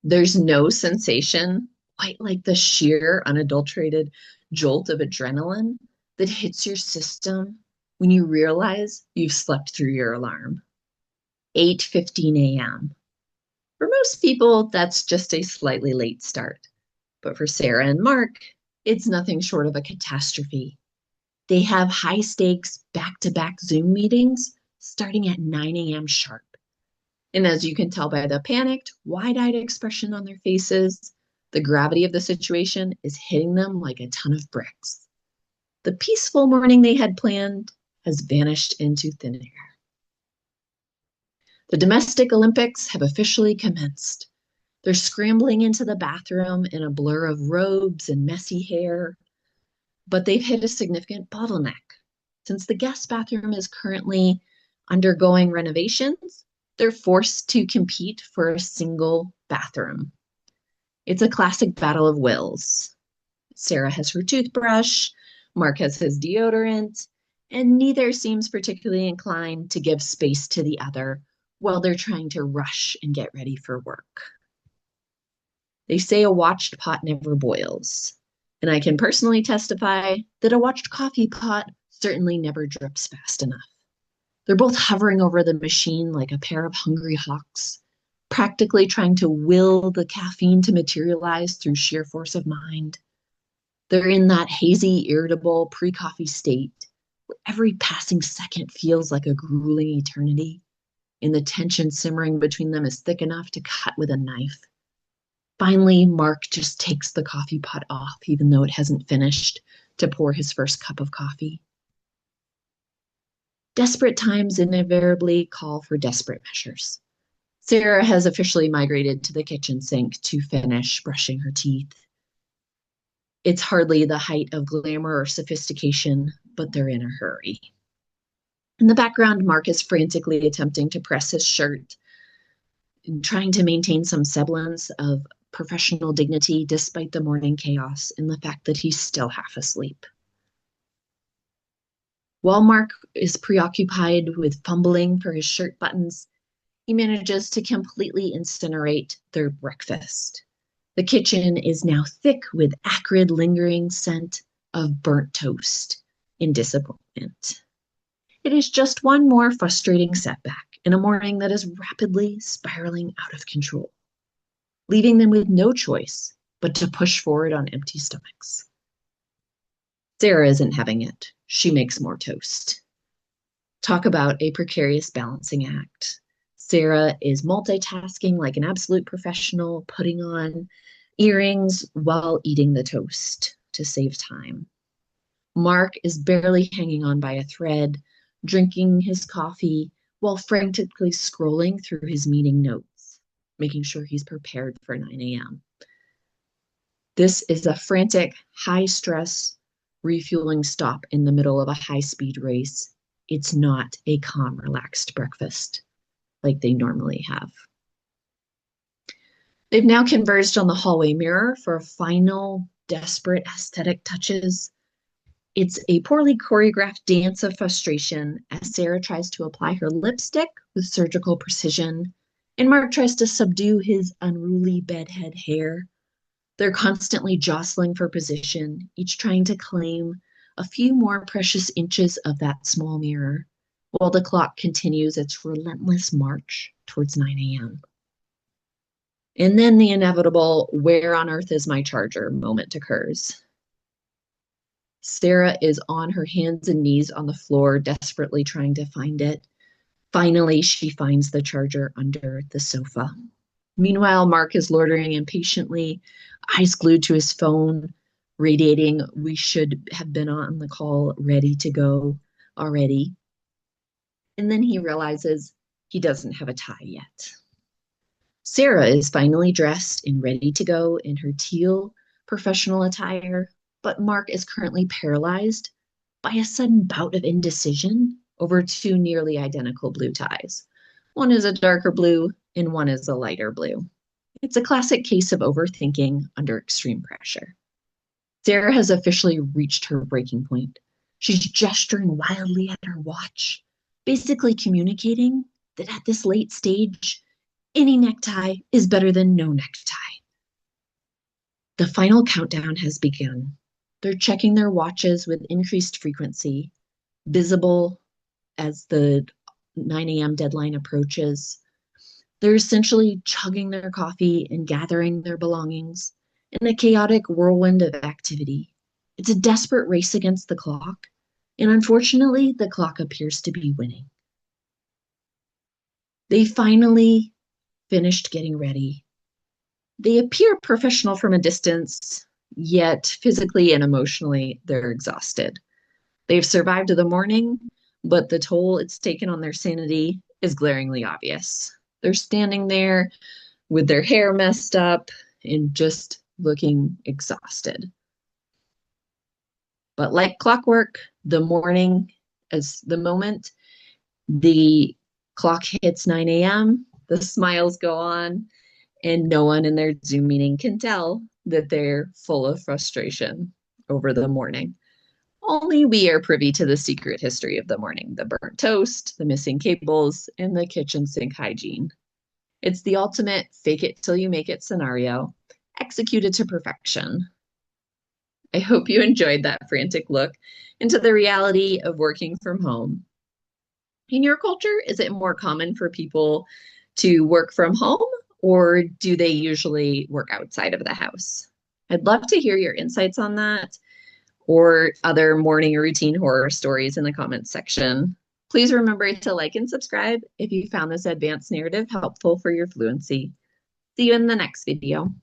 There's no sensation quite like the sheer, unadulterated jolt of adrenaline that hits your system when you realize you've slept through your alarm. 8:15 a.m. For most people, that's just a slightly late start. But for Sarah and Mark, it's nothing short of a catastrophe. They have high stakes back to back Zoom meetings starting at 9 a.m. sharp. And as you can tell by the panicked, wide eyed expression on their faces, the gravity of the situation is hitting them like a ton of bricks. The peaceful morning they had planned has vanished into thin air. The domestic Olympics have officially commenced. They're scrambling into the bathroom in a blur of robes and messy hair, but they've hit a significant bottleneck. Since the guest bathroom is currently undergoing renovations, they're forced to compete for a single bathroom. It's a classic battle of wills. Sarah has her toothbrush, Mark has his deodorant, and neither seems particularly inclined to give space to the other while they're trying to rush and get ready for work. They say a watched pot never boils, and I can personally testify that a watched coffee pot certainly never drips fast enough. They're both hovering over the machine like a pair of hungry hawks, practically trying to will the caffeine to materialize through sheer force of mind. They're in that hazy, irritable pre-coffee state where every passing second feels like a grueling eternity, and the tension simmering between them is thick enough to cut with a knife. Finally, Mark just takes the coffee pot off, even though it hasn't finished, to pour his first cup of coffee. Desperate times invariably call for desperate measures. Sarah has officially migrated to the kitchen sink to finish brushing her teeth. It's hardly the height of glamour or sophistication, but they're in a hurry. In the background, Mark is frantically attempting to press his shirt and trying to maintain some semblance of professional dignity despite the morning chaos and the fact that he's still half asleep. While Mark is preoccupied with fumbling for his shirt buttons, he manages to completely incinerate their breakfast. The kitchen is now thick with acrid, lingering scent of burnt toast in disappointment. It is just one more frustrating setback in a morning that is rapidly spiraling out of control, leaving them with no choice but to push forward on empty stomachs. Sarah isn't having it. She makes more toast. Talk about a precarious balancing act. Sarah is multitasking like an absolute professional, putting on earrings while eating the toast to save time. Mark is barely hanging on by a thread, drinking his coffee while frantically scrolling through his meeting notes, making sure he's prepared for 9 a.m. This is a frantic, high-stress refueling stop in the middle of a high-speed race. It's not a calm, relaxed breakfast like they normally have. They've now converged on the hallway mirror for final, desperate aesthetic touches. It's a poorly choreographed dance of frustration as Sarah tries to apply her lipstick with surgical precision, and Mark tries to subdue his unruly bedhead hair. They're constantly jostling for position, each trying to claim a few more precious inches of that small mirror, while the clock continues its relentless march towards 9 a.m. And then the inevitable, where on earth is my charger moment occurs. Sarah is on her hands and knees on the floor, desperately trying to find it. Finally, she finds the charger under the sofa. Meanwhile, Mark is loitering impatiently, eyes glued to his phone, radiating, "We should have been on the call, ready to go already." And then he realizes he doesn't have a tie yet. Sarah is finally dressed and ready to go in her teal professional attire, but Mark is currently paralyzed by a sudden bout of indecision over two nearly identical blue ties. One is a darker blue and one is a lighter blue. It's a classic case of overthinking under extreme pressure. Sarah has officially reached her breaking point. She's gesturing wildly at her watch, basically communicating that at this late stage, Any necktie is better than no necktie. The final countdown has begun. They're checking their watches with increased frequency, visible as the 9 a.m. deadline approaches. They're essentially chugging their coffee and gathering their belongings in a chaotic whirlwind of activity. It's a desperate race against the clock, and unfortunately, the clock appears to be winning. They finally finished getting ready. They appear professional from a distance, yet physically and emotionally, they're exhausted. They've survived the morning, but the toll it's taken on their sanity is glaringly obvious. They're standing there with their hair messed up and just looking exhausted. But like clockwork, the morning, as the moment the clock hits 9 a.m., the smiles go on, and no one in their Zoom meeting can tell that they're full of frustration over the morning. Only we are privy to the secret history of the morning, the burnt toast, the missing cables, and the kitchen sink hygiene. It's the ultimate fake it till you make it scenario, executed to perfection. I hope you enjoyed that frantic look into the reality of working from home. In your culture, is it more common for people to work from home, or do they usually work outside of the house? I'd love to hear your insights on that or other morning routine horror stories in the comments section. Please remember to like and subscribe if you found this advanced narrative helpful for your fluency. See you in the next video.